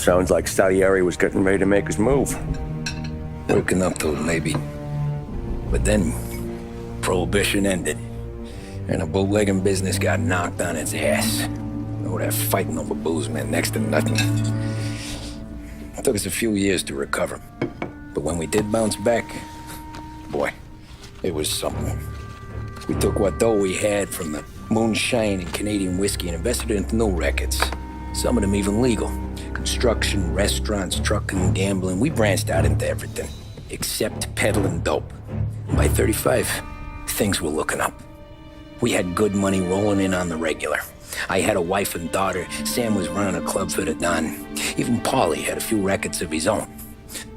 Sounds like Salieri was getting ready to make his move. Working up to it, maybe. But then, Prohibition ended, and the bootlegging business got knocked on its ass. Oh, that fighting over booze meant next to nothing. It took us a few years to recover. But when we did bounce back, boy, it was something. We took what dough we had from the moonshine and Canadian whiskey and invested it into new rackets. Some of them even legal. Construction, restaurants, trucking, gambling. We branched out into everything, except peddling dope. And by 35, things were looking up. We had good money rolling in on the regular. I had a wife and daughter. Sam was running a club for the Don. Even Paulie had a few rackets of his own.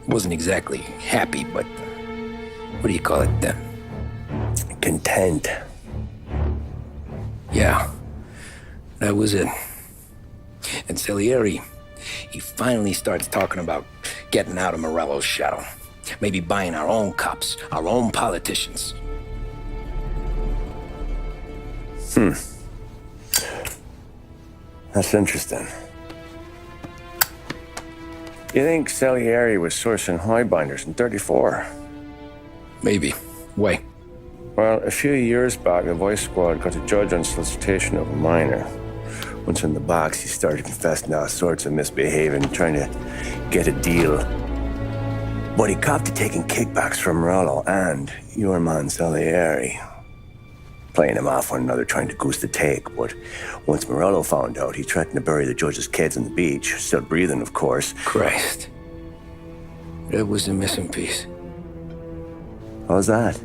Wasn't exactly happy, but what do you call it then? Content. Yeah, that was it. And Salieri, he finally starts talking about getting out of Morello's shadow. Maybe buying our own cops, our own politicians. That's interesting. You think Salieri was sourcing highbinders in 34? Maybe. Why? Well, a few years back, the Vice Squad got a judge on solicitation of a minor. Once in the box, he started confessing all sorts of misbehaving, trying to get a deal. But he copped to taking kickbacks from Morello and your man Salieri. Playing him off one another, trying to goose the take. But once Morello found out, he threatened to bury the judge's kids on the beach. Still breathing, of course. Christ. That was the missing piece. How's that?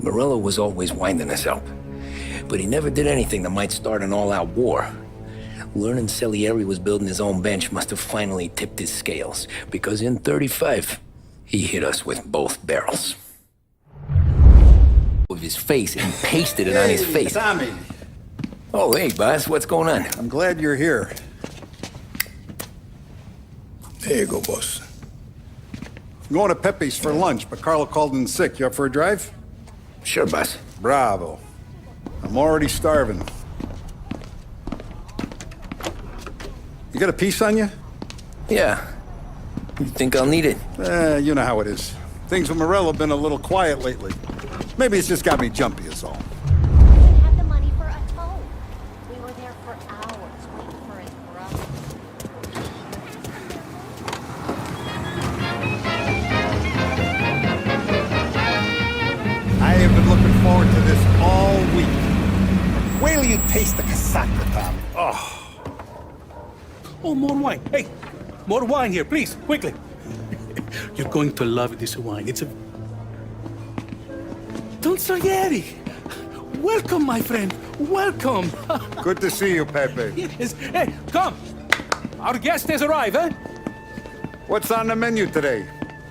Morello was always winding us up. But he never did anything that might start an all-out war. Learning Salieri was building his own bench must have finally tipped his scales, because in 35, he hit us with both barrels. With his face and pasted it on his face. Tommy. Oh, hey, boss, what's going on? I'm glad you're here. There you go, boss. I'm going to Pepe's for lunch, but Carlo called in sick. You up for a drive? Sure, boss. Bravo. I'm already starving. You got a piece on you? Yeah. You think I'll need it? You know how it is. Things with Morello have been a little quiet lately. Maybe it's just got me jumpy, is all. We didn't have the money for a tow. We were there for hours waiting for his brother. I have been looking forward to this all week. Wait till you taste the casaca, Tommy. Oh. Oh, more wine. Hey, more wine here, please, quickly. You're going to love this wine. It's a... Don Salieri! Welcome, my friend. Welcome. Good to see you, Pepe. Yes. Hey, come. Our guest has arrived, eh? What's on the menu today?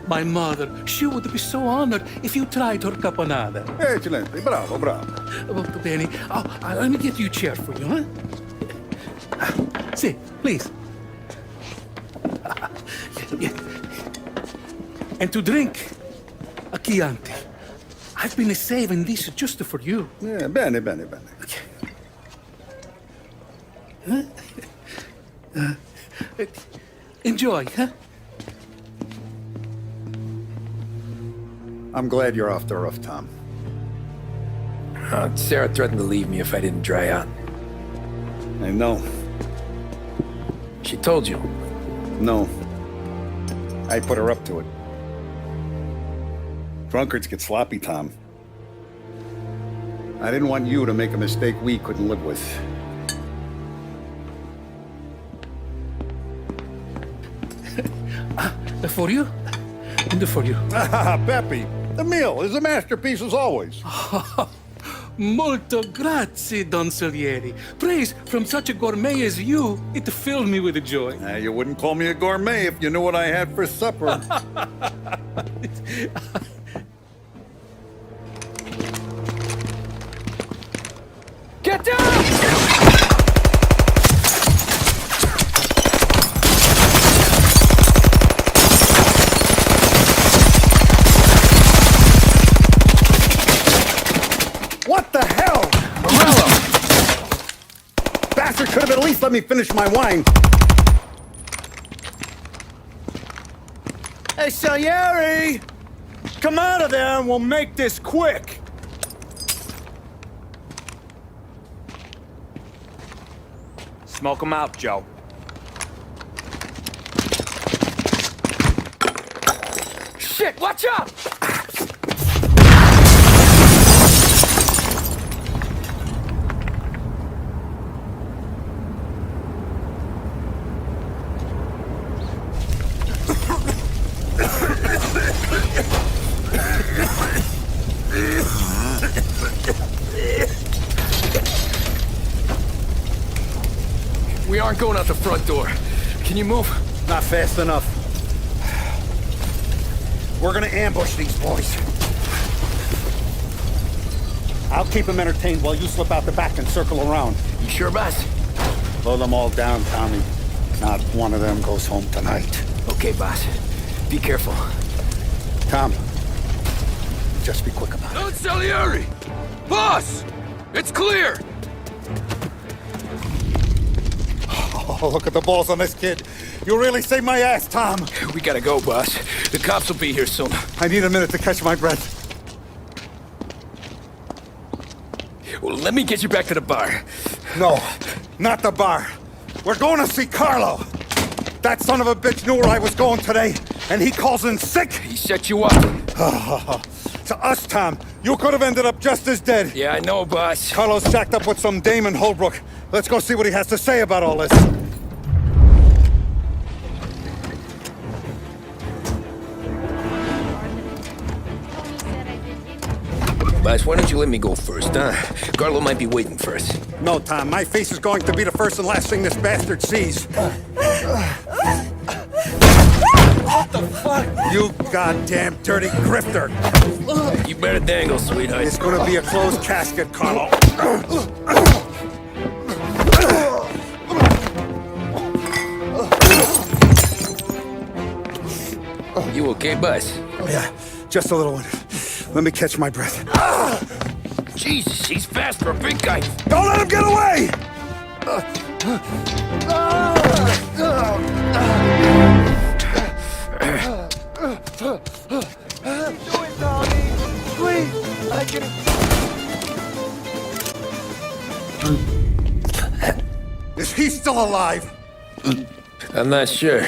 My mother, she would be so honored if you tried her caponata. Excellent. Bravo, bravo. Molto bene. Oh, let me get you a chair for you, huh? Sit, please. Yeah. And to drink, a Chianti. I've been saving this just for you. Yeah, bene, bene, bene. Enjoy, huh? I'm glad you're off the roof, Tom. Sarah threatened to leave me if I didn't dry out. I know. She told you. No. I put her up to it. Drunkards get sloppy, Tom. I didn't want you to make a mistake we couldn't live with. For you? And for you. Ah, Pepe, the meal is a masterpiece as always. Molto grazie, Don Salieri. Praise from such a gourmet as you, it filled me with joy. You wouldn't call me a gourmet if you knew what I had for supper. Get down! What the hell? Morello! Bastard could have at least let me finish my wine. Hey, Salieri! Come out of there and we'll make this quick! Smoke him out, Joe. Shit, watch out! We aren't going out the front door. Can you move? Not fast enough. We're gonna ambush these boys. I'll keep them entertained while you slip out the back and circle around. You sure, boss? Blow them all down, Tommy. Not one of them goes home tonight. Okay, boss. Be careful. Tom, just be quick about it. Don't Salieri! Boss! It's clear! Oh, look at the balls on this kid. You really saved my ass, Tom. We gotta go, boss. The cops will be here soon. I need a minute to catch my breath. Well, let me get you back to the bar. No, not the bar. We're going to see Carlo. That son of a bitch knew where I was going today, and he calls in sick. He set you up. To us, Tom, you could have ended up just as dead. Yeah, I know, boss. Carlo's jacked up with some dame in Holbrook. Let's go see what he has to say about all this. Boss, why don't you let me go first, huh? Carlo might be waiting for us. No, Tom, my face is going to be the first and last thing this bastard sees. What the fuck? You goddamn dirty grifter. You better dangle, sweetheart. It's gonna be a closed casket, Carlo. You okay, boss? Yeah, just a little one. Let me catch my breath. Jesus, he's fast for a big guy. Don't let him get away! Is he still alive? I'm not sure.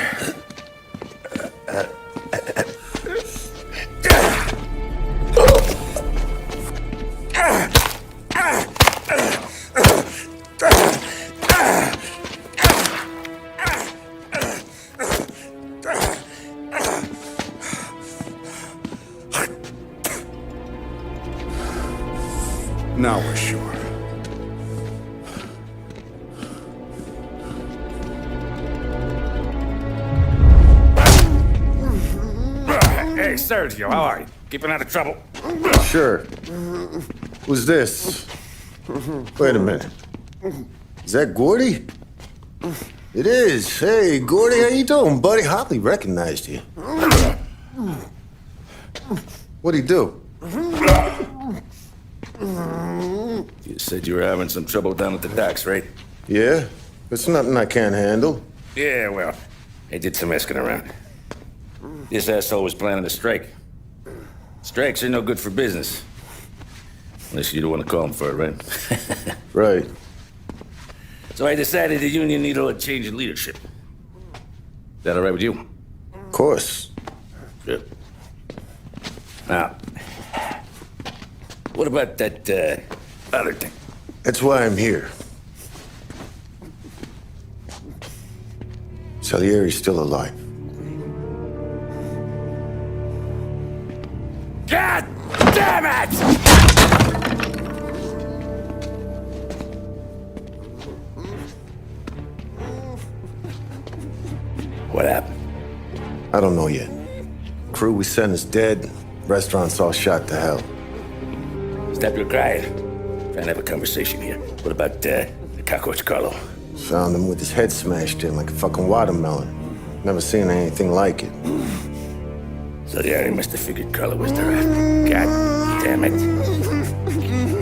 Now we're sure. Hey, Sergio, how are you? Keeping out of trouble? Sure. Who's this? Wait a minute. Is that Gordy? It is. Hey, Gordy, how you doing, buddy? Hardly recognized you. What'd he do? You said you were having some trouble down at the docks, right? Yeah? It's nothing I can't handle. Yeah, well, I did some asking around. This asshole was planning a strike. Strikes are no good for business. Unless you don't want to call him for it, right? Right. So I decided the union needed a change in leadership. Is that all right with you? Of course. Good. Now, what about that other thing? That's why I'm here. Salieri's still alive. God damn it! What happened? I don't know yet. Crew we sent is dead. Restaurant's all shot to hell. Stop your crying. Trying to have a conversation here. What about the cockroach Carlo? Found him with his head smashed in like a fucking watermelon. Never seen anything like it. So the Ari must have figured Carlo was the rat. God damn it.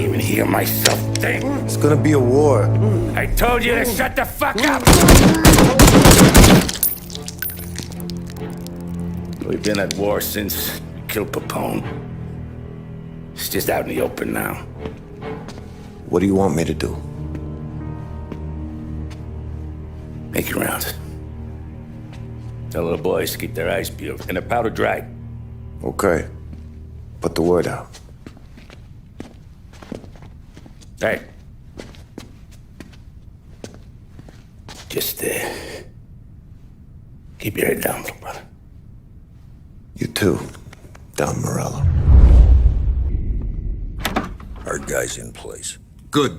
Even hear myself think. It's gonna be a war. I told you to shut the fuck up! We've been at war since we killed Papone. It's just out in the open now. What do you want me to do? Make your rounds. Tell little boys to keep their eyes peeled and their powder dry. Okay. Put the word out. Hey. Just, keep your head down, little brother. You too, Don Morello. Our guy's in place. Good.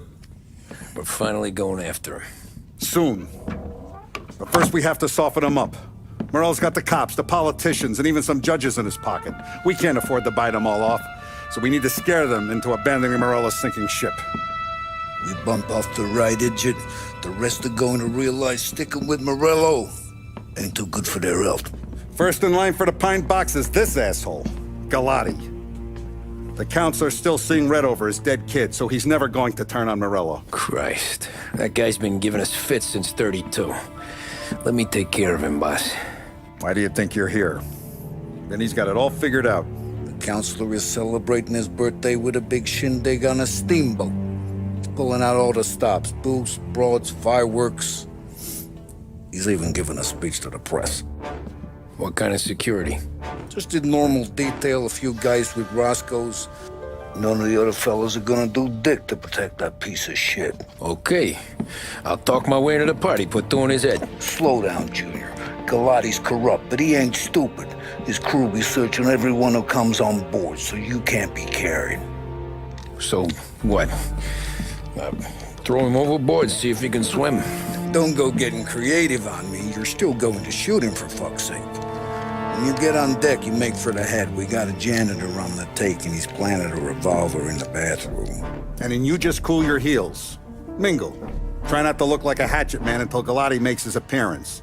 We're finally going after him. Soon. But first we have to soften him up. Morello's got the cops, the politicians, and even some judges in his pocket. We can't afford to bite them all off, so we need to scare them into abandoning Morello's sinking ship. We bump off the right idiot, the rest are going to realize sticking with Morello ain't too good for their health. First in line for the pine box is this asshole, Galati. The counselor's still seeing red over his dead kid, so he's never going to turn on Morello. Christ. That guy's been giving us fits since 32. Let me take care of him, boss. Why do you think you're here? Then he's got it all figured out. The counselor is celebrating his birthday with a big shindig on a steamboat. He's pulling out all the stops, booths, broads, fireworks. He's even giving a speech to the press. What kind of security? Just in normal detail, a few guys with Roscoe's. None of the other fellas are gonna do dick to protect that piece of shit. Okay. I'll talk my way to the party, put two in his head. Slow down, Junior. Galati's corrupt, but he ain't stupid. His crew be searching everyone who comes on board, so you can't be carried. So, what? Throw him overboard, see if he can swim. Don't go getting creative on me. You're still going to shoot him, for fuck's sake. When you get on deck, you make for the head. We got a janitor on the take, and he's planted a revolver in the bathroom. And then you just cool your heels. Mingle. Try not to look like a hatchet man until Galati makes his appearance.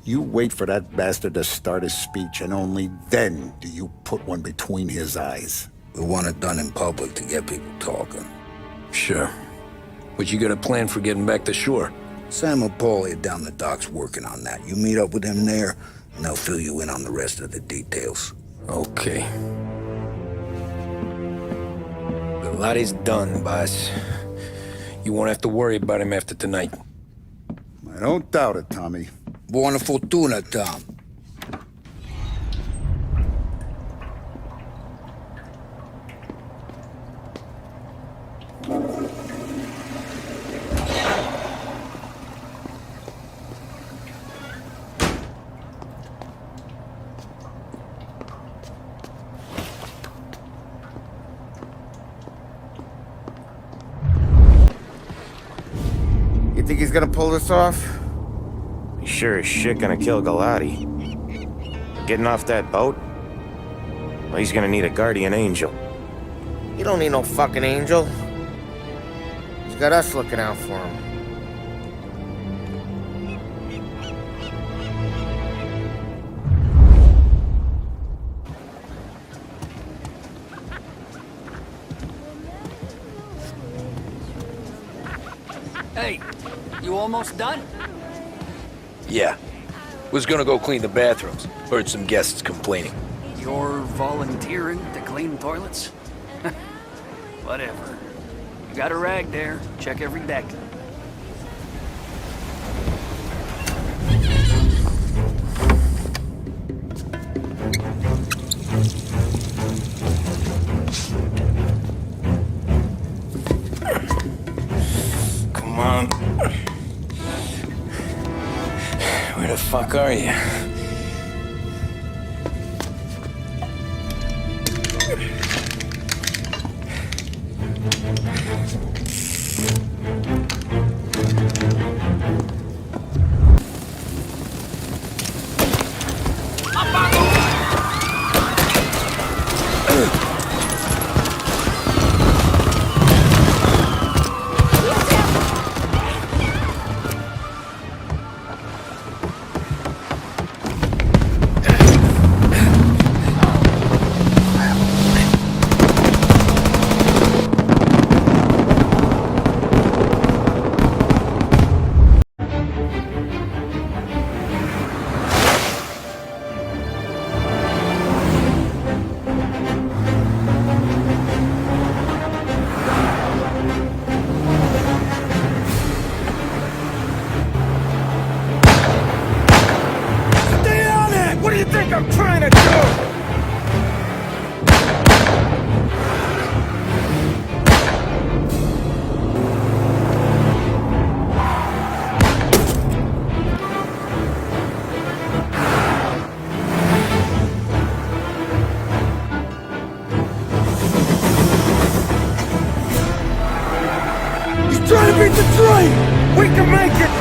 You wait for that bastard to start his speech, and only then do you put one between his eyes. We want it done in public to get people talking. Sure. But you got a plan for getting back to shore? Sam and Paulie are down the docks working on that. You meet up with them there, and they'll fill you in on the rest of the details. Okay. Galati's done, boss. You won't have to worry about him after tonight. I don't doubt it, Tommy. Buona fortuna, Tom. You think he's gonna pull this off? He's sure as shit gonna kill Galati. Getting off that boat? Well, he's gonna need a guardian angel. You don't need no fucking angel. He's got us looking out for him. Hey, you almost done? Yeah. Was gonna go clean the bathrooms. Heard some guests complaining. You're volunteering to clean toilets? Whatever. You got a rag there. Check every deck. Come on. Where the fuck are you? beat the train! We can make it!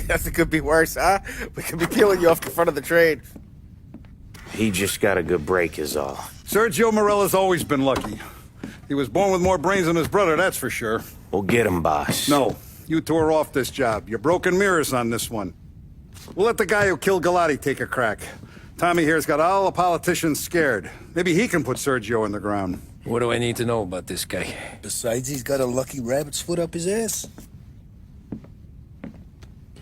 Guess it could be worse, huh? We could be peeling you off the front of the train. He just got a good break is all. Sergio Morella's always been lucky. He was born with more brains than his brother, that's for sure. We'll get him, boss. No, you two are off this job. You're broken mirrors on this one. We'll let the guy who killed Galati take a crack. Tommy here's got all the politicians scared. Maybe he can put Sergio in the ground. What do I need to know about this guy? Besides, he's got a lucky rabbit's foot up his ass.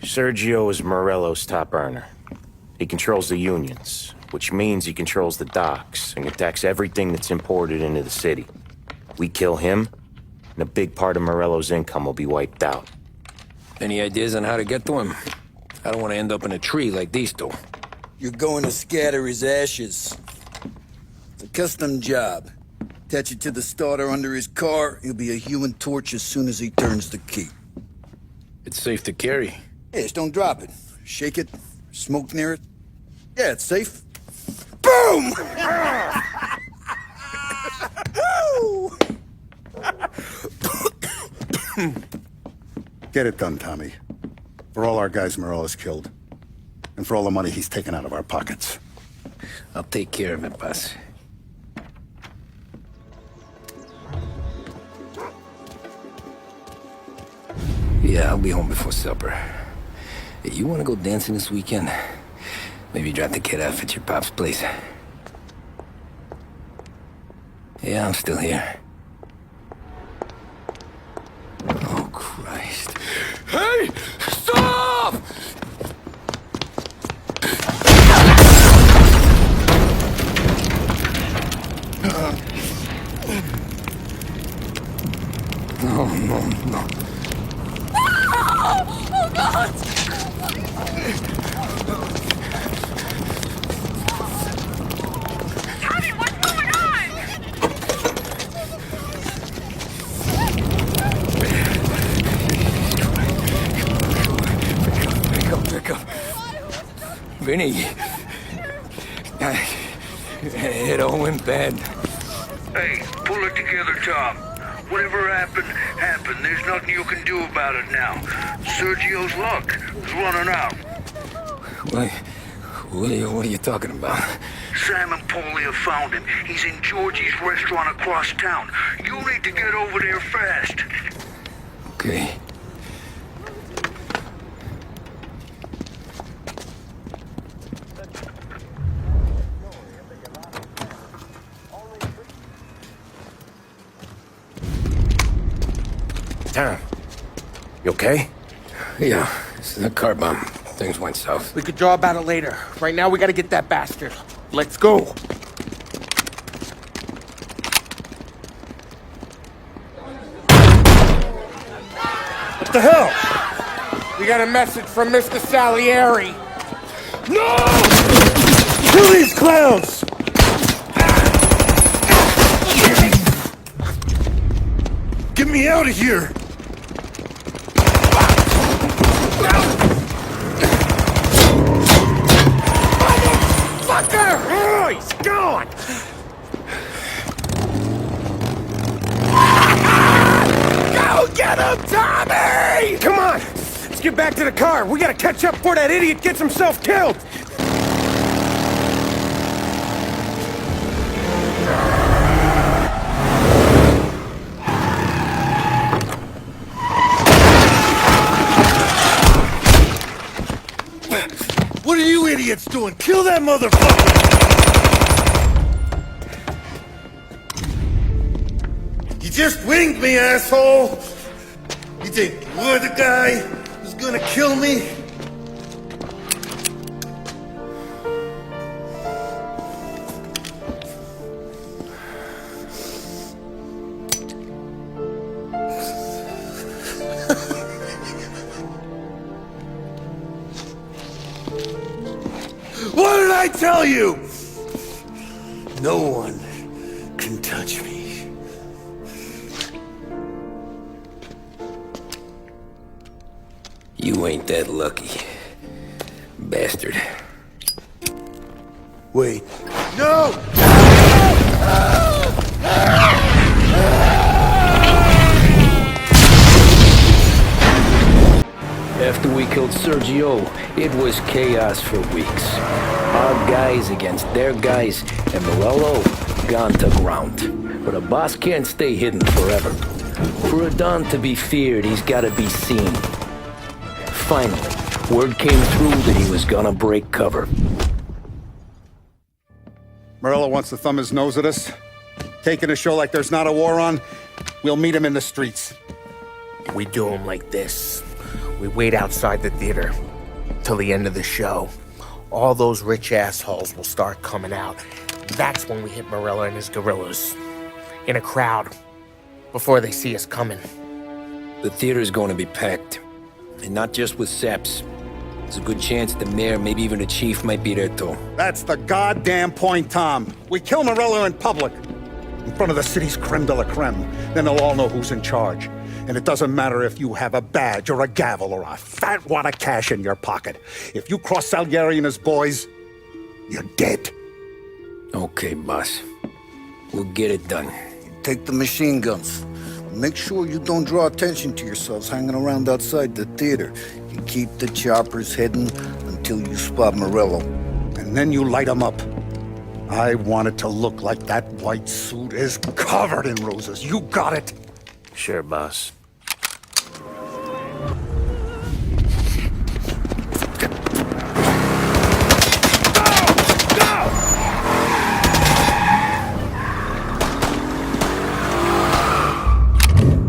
Sergio is Morello's top earner. He controls the unions, which means he controls the docks and attacks everything that's imported into the city. We kill him, and a big part of Morello's income will be wiped out. Any ideas on how to get to him? I don't want to end up in a tree like these two. You're going to scatter his ashes. It's a custom job. Attach it to the starter under his car. He'll be a human torch as soon as he turns the key. It's safe to carry. Yeah, just don't drop it. Shake it, smoke near it. Yeah, it's safe. Boom! Get it done, Tommy. For all our guys Morella's killed. And for all the money he's taken out of our pockets. I'll take care of it, boss. Yeah, I'll be home before supper. Hey, you want to go dancing this weekend? Maybe drop the kid off at your pop's place. Yeah, I'm still here. Oh, Christ. Hey! Stop! No. Oh, God! Tommy, what's going on? Pick up. Vinny. It all went bad. Hey, pull it together, Tom. Whatever happened, happened. There's nothing you can do about it now. Sergio's luck is running out. What are you talking about? Sam and Paulie have found him. He's in Georgie's restaurant across town. You need to get over there fast. Okay. Tom, you okay? Yeah, it's a car bomb. Things went south. We could draw about it later. Right now, we gotta get that bastard. Let's go. What the hell? We got a message from Mr. Salieri. No! Kill these clowns! Get me out of here! Motherfucker! Oh, he's gone! Go get him, Tommy! Come on! Let's get back to the car! We gotta catch up before that idiot gets himself killed! What are you idiots doing? Kill that motherfucker! You just winged me, asshole! You think you're the guy who's gonna kill me? tell you? No one can touch me. You ain't that lucky, bastard. Wait. No! After we killed Sergio, it was chaos for weeks. Our guys against their guys, and Morello gone to ground. But a boss can't stay hidden forever. For a Don to be feared, he's gotta be seen. Finally, word came through that he was gonna break cover. Morello wants to thumb his nose at us. Taking a show like there's not a war on, we'll meet him in the streets. We do them like this. We wait outside the theater till the end of the show. All those rich assholes will start coming out. That's when we hit Morello and his guerrillas. In a crowd. Before they see us coming. The theater's going to be packed. And not just with saps. There's a good chance the mayor, maybe even the chief, might be there too. That's the goddamn point, Tom. We kill Morello in public. In front of the city's creme de la creme. Then they'll all know who's in charge. And it doesn't matter if you have a badge or a gavel or a fat wad of cash in your pocket. If you cross Salieri and his boys, you're dead. Okay, boss. We'll get it done. Take the machine guns. Make sure you don't draw attention to yourselves hanging around outside the theater. You keep the choppers hidden until you spot Morello. And then you light them up. I want it to look like that white suit is covered in roses. You got it? Sure, boss.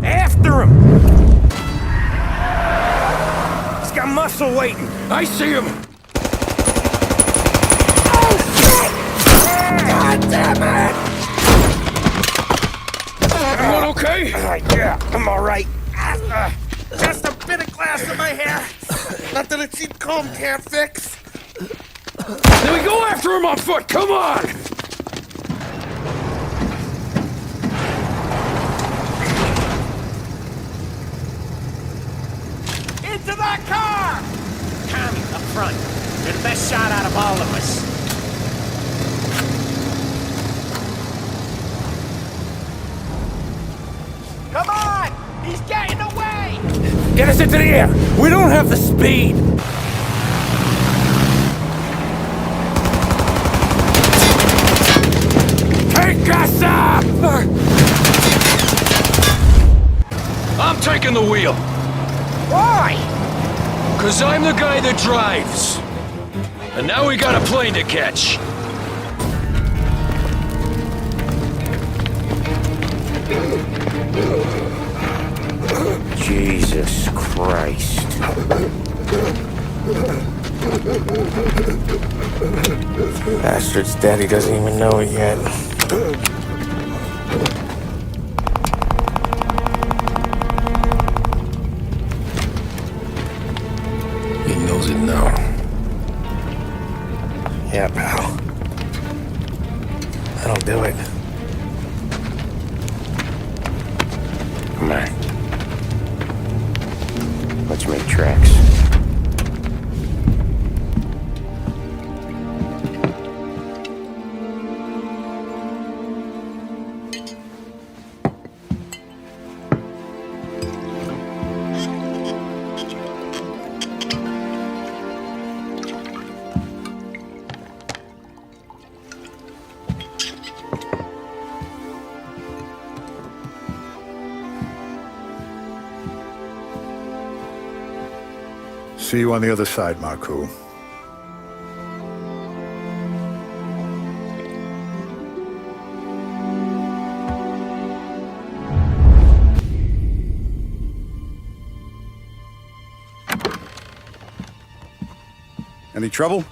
After him! He's got muscle waiting. I see him. Oh, shit! God damn it! Everyone okay? Yeah, I'm all right. Just a bit of glass in my hair. Nothing a cheap comb can't fix. Then we go after him on foot. Come on! Into that car! Tommy, up front. You're the best shot out of all of us. Come on! He's getting away! Get us into the air! We don't have the speed! Take us up! I'm taking the wheel. Why? 'Cause I'm the guy that drives. And now we got a plane to catch. Jesus Christ. Bastard's dead, he doesn't even know it yet. He knows it now. Yeah, pal. That'll do it. Come on. Let's make tracks. See you on the other side, Marku. Any trouble?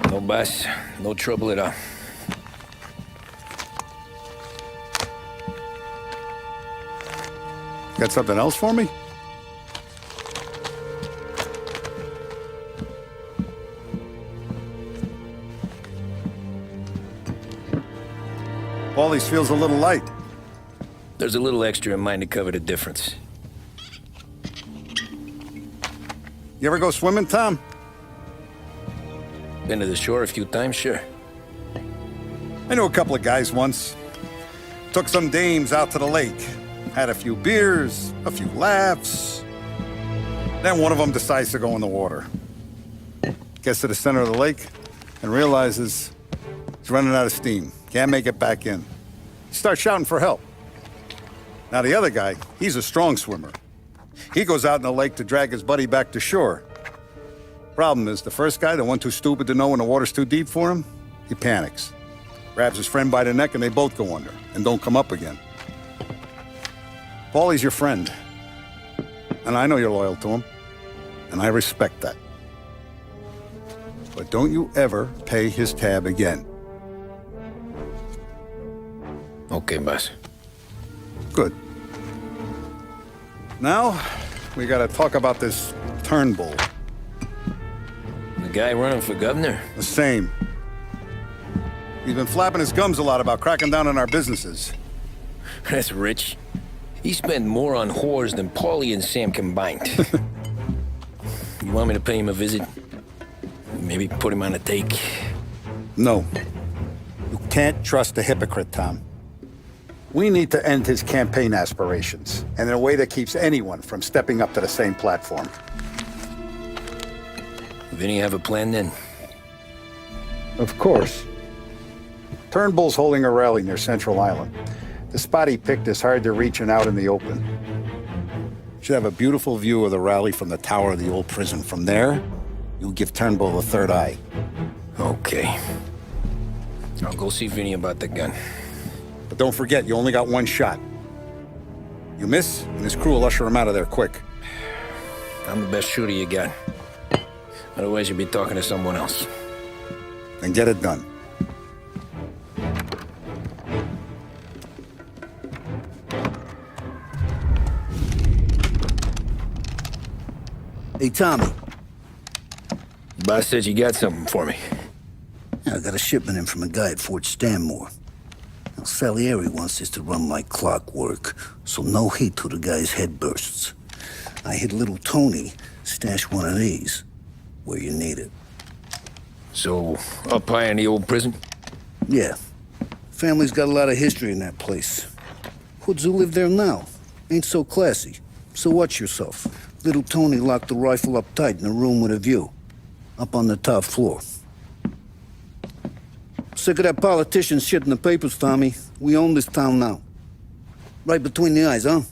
No, boss. No trouble at all. Got something else for me? Paulie's feels a little light. There's a little extra in mine to cover the difference. You ever go swimming, Tom? Been to the shore a few times, sure. I knew a couple of guys once. Took some dames out to the lake. Had a few beers, a few laughs. Then one of them decides to go in the water. Gets to the center of the lake and realizes he's running out of steam. Can't make it back in. He starts shouting for help. Now the other guy, he's a strong swimmer. He goes out in the lake to drag his buddy back to shore. Problem is, the first guy, the one too stupid to know when the water's too deep for him, he panics. Grabs his friend by the neck and they both go under and don't come up again. Paulie's your friend. And I know you're loyal to him. And I respect that. But don't you ever pay his tab again. Okay, boss. Good. Now, we gotta talk about this Turnbull. The guy running for governor? The same. He's been flapping his gums a lot about cracking down on our businesses. That's rich. He spent more on whores than Paulie and Sam combined. You want me to pay him a visit? Maybe put him on a take? No. You can't trust a hypocrite, Tom. We need to end his campaign aspirations, and in a way that keeps anyone from stepping up to the same platform. Vinny have a plan then? Of course. Turnbull's holding a rally near Central Island. The spot he picked is hard to reach and out in the open. Should have a beautiful view of the rally from the tower of the old prison. From there, you'll give Turnbull a third eye. Okay. I'll go see Vinny about the gun. But don't forget, you only got one shot. You miss, and his crew will usher him out of there quick. I'm the best shooter you got. Otherwise, you'll be talking to someone else. Then get it done. Hey, Tommy. Boss said you got something for me. Yeah, I got a shipment in from a guy at Fort Stanmore. Now, Salieri wants this to run like clockwork, so no heat till the guy's head bursts. I hit little Tony stash one of these where you need it. So, up high in the old prison? Yeah. Family's got a lot of history in that place. Hoods who live there now ain't so classy. So watch yourself. Little Tony locked the rifle up tight in a room with a view. Up on the top floor. Sick of that politician shit in the papers, Tommy. We own this town now. Right between the eyes, huh?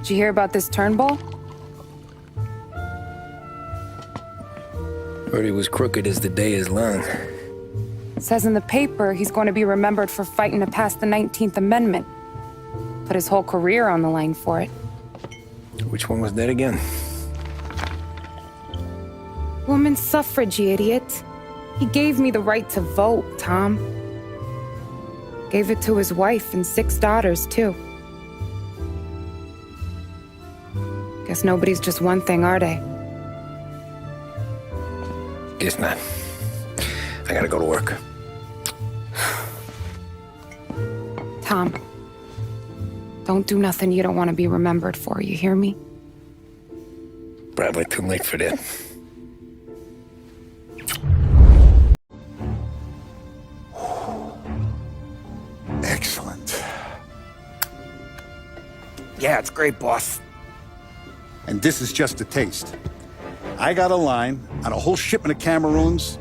Did you hear about this Turnbull? Heard he was crooked as the day is long. It says in the paper he's going to be remembered for fighting to pass the 19th Amendment. Put his whole career on the line for it. Which one was that again? Women's suffrage, you idiot. He gave me the right to vote, Tom. Gave it to his wife and 6 daughters, too. Guess nobody's just one thing, are they? Guess not. I gotta go to work. Tom, don't do nothing you don't want to be remembered for, you hear me? Probably too late for that. Excellent. Yeah, it's great, boss. And this is just a taste. I got a line on a whole shipment of Cameroons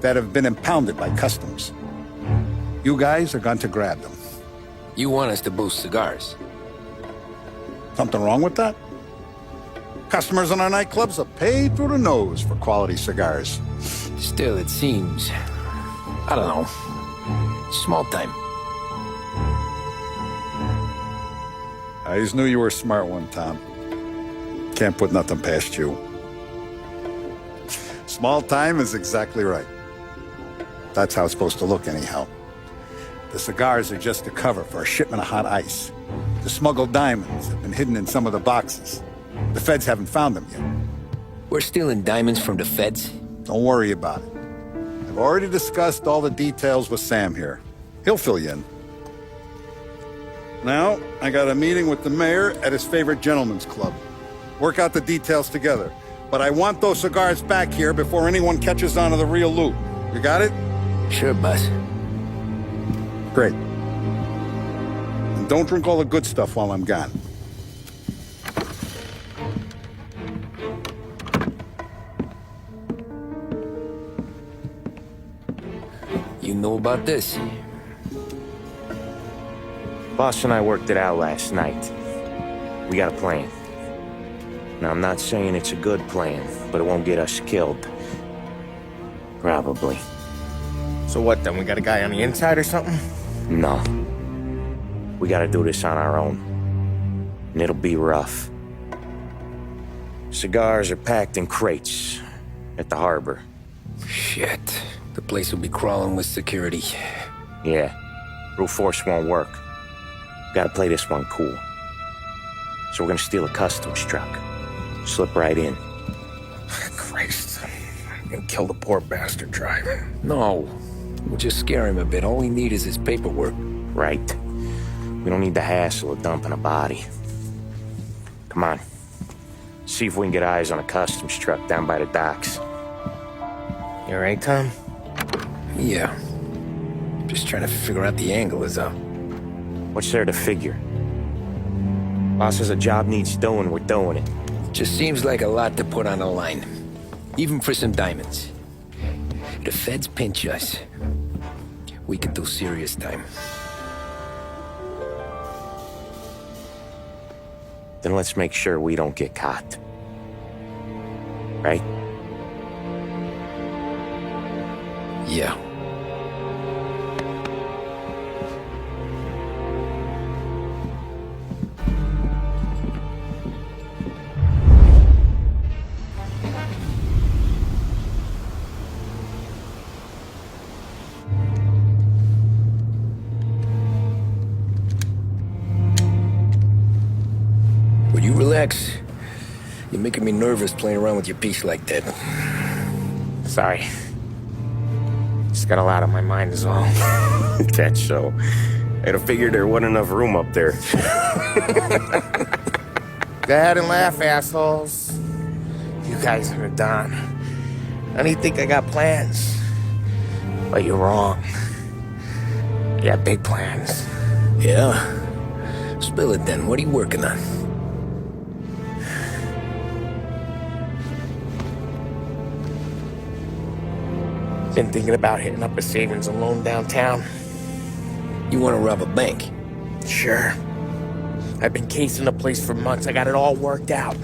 that have been impounded by customs. You guys are going to grab them. You want us to boost cigars? Something wrong with that? Customers in our nightclubs are paid through the nose for quality cigars. Still, it seems... I don't know. Small time. I always knew you were a smart one, Tom. Can't put nothing past you. Small time is exactly right. That's how it's supposed to look anyhow. The cigars are just a cover for a shipment of hot ice. The smuggled diamonds have been hidden in some of the boxes. The feds haven't found them yet. We're stealing diamonds from the feds? Don't worry about it. I've already discussed all the details with Sam here. He'll fill you in. Now, I got a meeting with the mayor at his favorite gentleman's club. Work out the details together. But I want those cigars back here before anyone catches on to the real loot. You got it? Sure, boss. Great. And don't drink all the good stuff while I'm gone. You know about this? Boss and I worked it out last night. We got a plan. Now, I'm not saying it's a good plan, but it won't get us killed. Probably. So what then? We got a guy on the inside or something? No. We gotta do this on our own. And it'll be rough. Cigars are packed in crates at the harbor. Shit. The place will be crawling with security. Yeah. Brute force won't work. Gotta play this one cool. So we're gonna steal a customs truck. Slip right in. Christ. I'm gonna kill the poor bastard driver. No. We'll just scare him a bit. All we need is his paperwork. Right. We don't need the hassle of dumping a body. Come on. See if we can get eyes on a customs truck down by the docks. You alright, Tom? Yeah. Just trying to figure out the angle is up. What's there to figure? Boss says a job needs doing, we're doing it. Just seems like a lot to put on the line. Even for some diamonds. The feds pinch us. We could do serious time. Then let's make sure we don't get caught. Right? Yeah. Would you relax? You're making me nervous playing around with your piece like that. Sorry. Just got a lot on my mind is all. That's so. I'd have figured there wasn't enough room up there. Go ahead and laugh, assholes. You guys are done. I don't think I got plans. But you're wrong. I got big plans. Yeah? Spill it then. What are you working on? Been thinking about hitting up a savings and loan downtown. You want to rob a bank? Sure. I've been casing the place for months. I got it all worked out.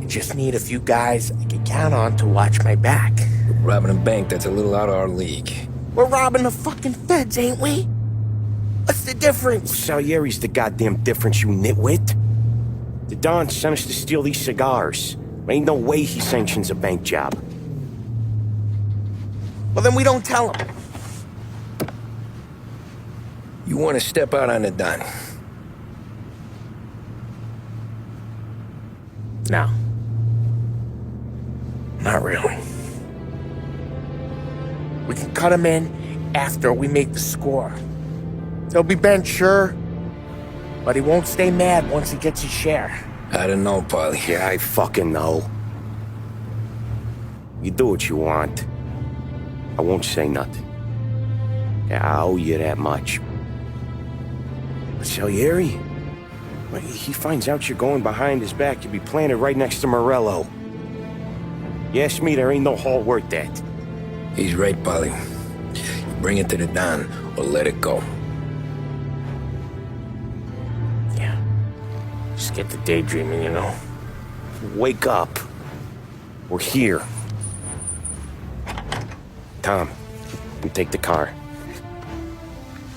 I just need a few guys I can count on to watch my back. Robbing a bank, that's a little out of our league. We're robbing the fucking feds, ain't we? What's the difference? Salieri's the goddamn difference, you nitwit. The Don sent us to steal these cigars. Ain't no way he sanctions a bank job. Well, then we don't tell him. You want to step out on the Don? No. Not really. We can cut him in after we make the score. He'll be bent, sure, but he won't stay mad once he gets his share. I don't know, Polly. Yeah, I fucking know. You do what you want. I won't say nothing. Yeah, I owe you that much. But Salieri, when he finds out you're going behind his back, you'll be planted right next to Morello. Yes, me, there ain't no haul worth that. He's right, Polly. Bring it to the Don, or let it go. Yeah. Just get to daydreaming, you know? Wake up. We're here. Tom, you take the car.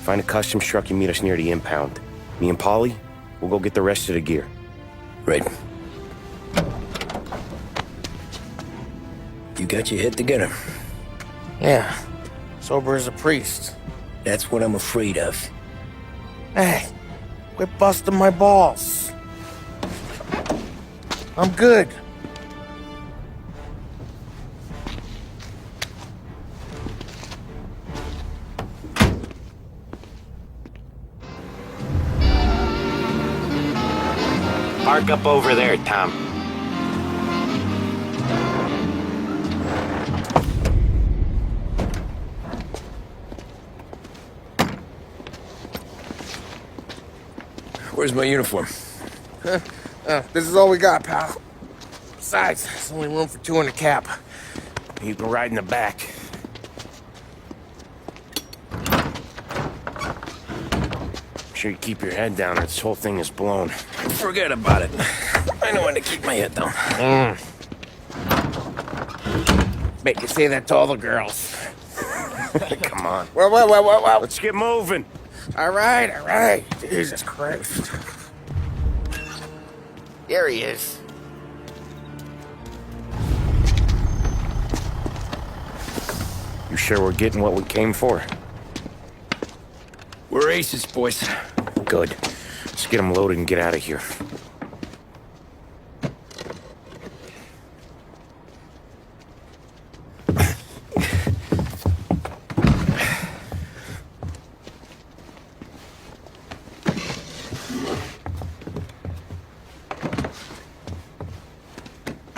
Find a customs truck and meet us near the impound. Me and Polly, we'll go get the rest of the gear. Right. You got your head together. Yeah. Sober as a priest. That's what I'm afraid of. Hey, quit busting my balls. I'm good. Park up over there, Tom. Where's my uniform? This is all we got, pal. Besides, there's only room for 2 in the cab. You can ride in the back. Make sure you keep your head down or this whole thing is blown. Forget about it. I know when to keep my head down. Bet you say that to all the girls. Come on. Whoa. Let's get moving. All right. Jesus Christ. There he is. You sure we're getting what we came for? We're aces, boys. Good. Let's get them loaded and get out of here.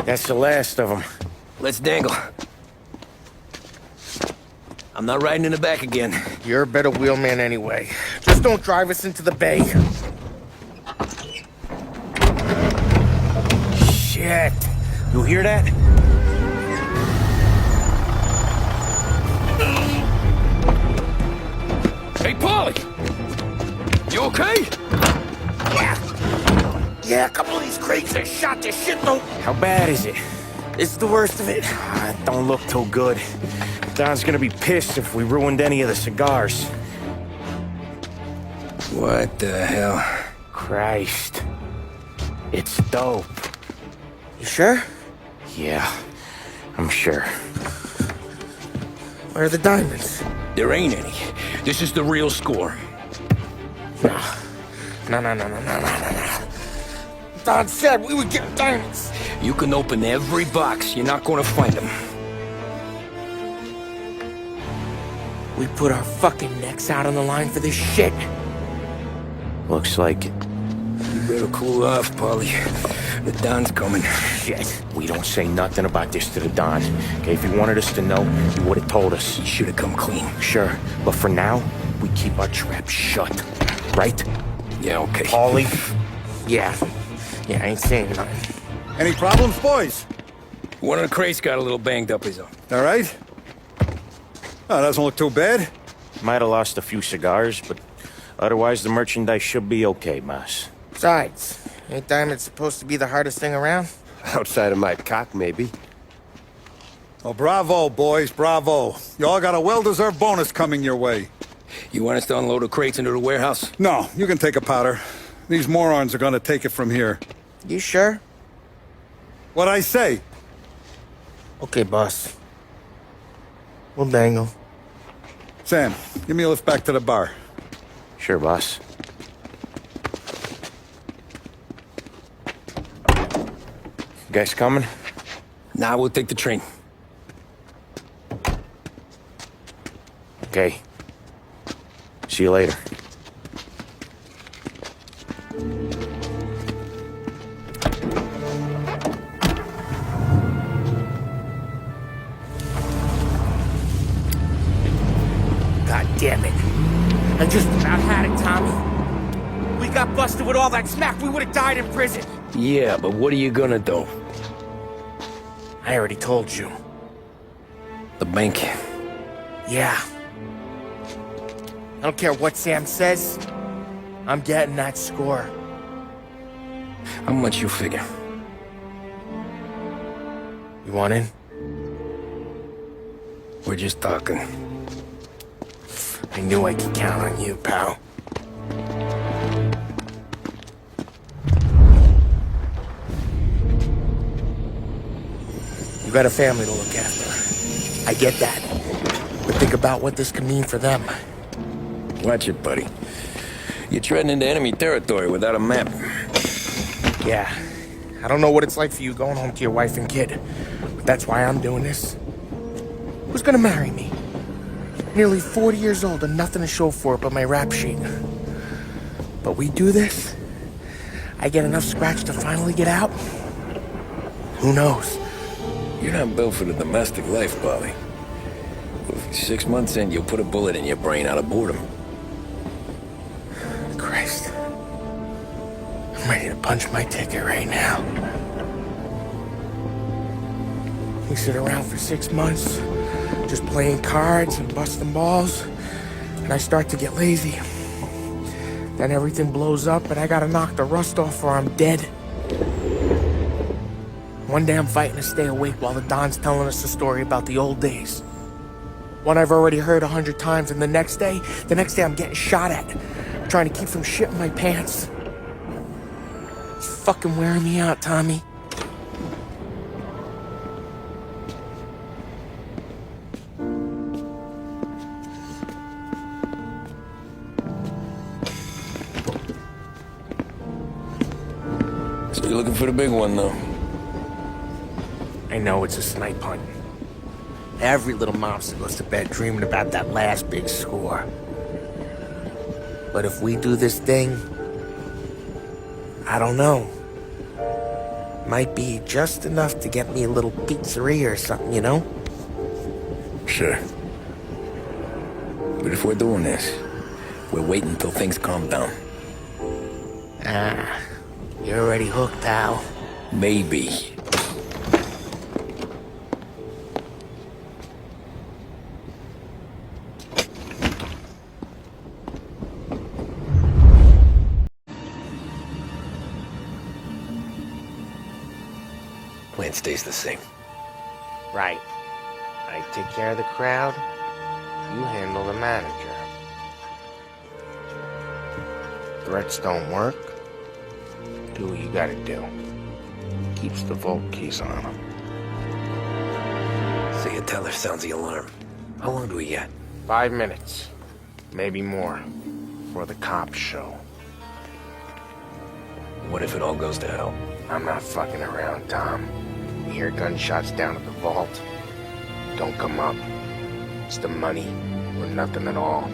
That's the last of them. Let's dangle. I'm not riding in the back again. You're a better wheelman anyway. Just don't drive us into the bay. Shit. You hear that? Hey, Polly! You okay? Yeah, a couple of these crates that shot this shit though. How bad is it? It's the worst of it. It don't look too good. Don's gonna be pissed if we ruined any of the cigars. What the hell? Christ. It's dope. You sure? Yeah, I'm sure. Where are the diamonds? There ain't any. This is the real score. No. Don said we would get diamonds. You can open every box. You're not gonna find them. We put our fucking necks out on the line for this shit. Looks like it. You better cool off, Polly. The Don's coming. Shit. We don't say nothing about this to the Don. Okay, if he wanted us to know, he would have told us. He should have come clean. Sure, but for now, we keep our trap shut. Right? Yeah, okay. Paulie? Yeah, I ain't saying nothing. Any problems, boys? One of the crates got a little banged up, is all. All right? Oh, doesn't look too bad. Might have lost a few cigars, but otherwise the merchandise should be okay, Mas. Besides, ain't diamonds supposed to be the hardest thing around? Outside of my cock, maybe. Oh, bravo, boys, bravo. You all got a well-deserved bonus coming your way. You want us to unload the crates into the warehouse? No, you can take a powder. These morons are gonna take it from here. You sure? What'd I say? Okay, boss. We'll dangle. Sam, give me a lift back to the bar. Sure, boss. You guys coming? Nah, we'll take the train. Okay. See you later. God damn it. I just about had it, Tommy. We got busted with all that smack, we would have died in prison. Yeah, but what are you gonna do? I already told you. The bank. Yeah. I don't care what Sam says. I'm getting that score. How much you figure? You want in? We're just talking. I knew I could count on you, pal. You got a family to look after. I get that. But think about what this could mean for them. Watch it, buddy. You're treading into enemy territory without a map. Yeah. I don't know what it's like for you going home to your wife and kid. But that's why I'm doing this. Who's gonna marry me? Nearly 40 years old and nothing to show for it but my rap sheet. But we do this, I get enough scratch to finally get out? Who knows? You're not built for the domestic life, Bobby. 6 months in, you'll put a bullet in your brain out of boredom. Christ. I'm ready to punch my ticket right now. We sit around for 6 months, just playing cards and busting balls, and I start to get lazy. Then everything blows up, and I gotta knock the rust off or I'm dead. One day I'm fighting to stay awake while the Don's telling us a story about the old days. One I've already heard 100 times, and the next day I'm getting shot at, trying to keep from shitting my pants. It's fucking wearing me out, Tommy. So you're looking for the big one, though? I know it's a snipe hunt. Every little mobster goes to bed dreaming about that last big score. But if we do this thing, I don't know. Might be just enough to get me a little pizzeria or something, you know? Sure. But if we're doing this, we're waiting until things calm down. Ah, you're already hooked, pal. Maybe. Plan stays the same. Right. I take care of the crowd, you handle the manager. Threats don't work, do what you gotta do. Keeps the vault keys on him. So your teller sounds the alarm. How long do we get? 5 minutes, maybe more, before the cops show. What if it all goes to hell? I'm not fucking around, Tom. You hear gunshots down at the vault. Don't come up. It's the money or nothing at all.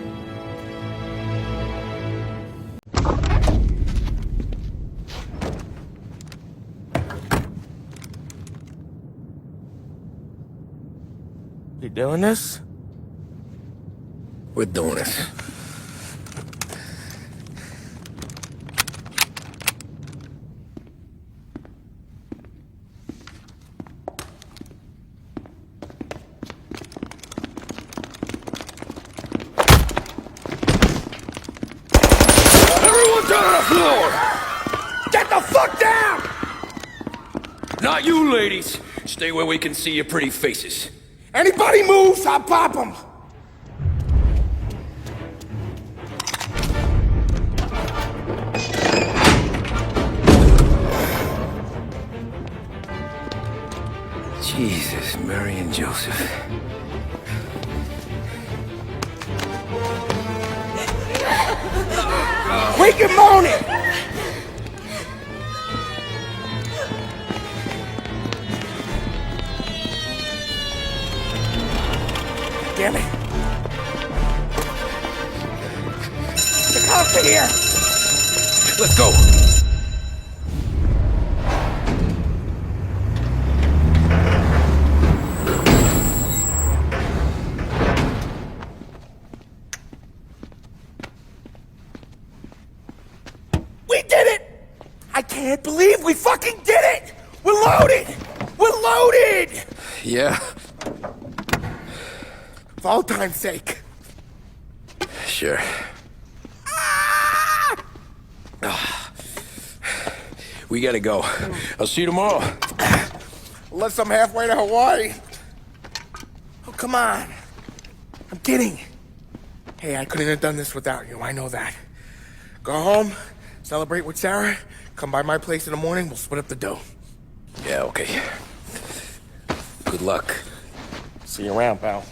You doing this? We're doing this. Everyone down on the floor! Get the fuck down! Not you, ladies. Stay where we can see your pretty faces. Anybody moves, I'll pop them! Jesus, Mary and Joseph. Wake and moan it! Damn it! The cops are here! Let's go! We did it! I can't believe we fucking did it! We're loaded! We're We're loaded! Yeah, For all time's sake. sure. We gotta go. I'll see you tomorrow. Unless I'm halfway to Hawaii. Oh, come on. I'm kidding. Hey, I couldn't have done this without you. I know that. Go home, celebrate with Sarah, come by my place in the morning, we'll split up the dough. Yeah, okay. Good luck. See you around, pal.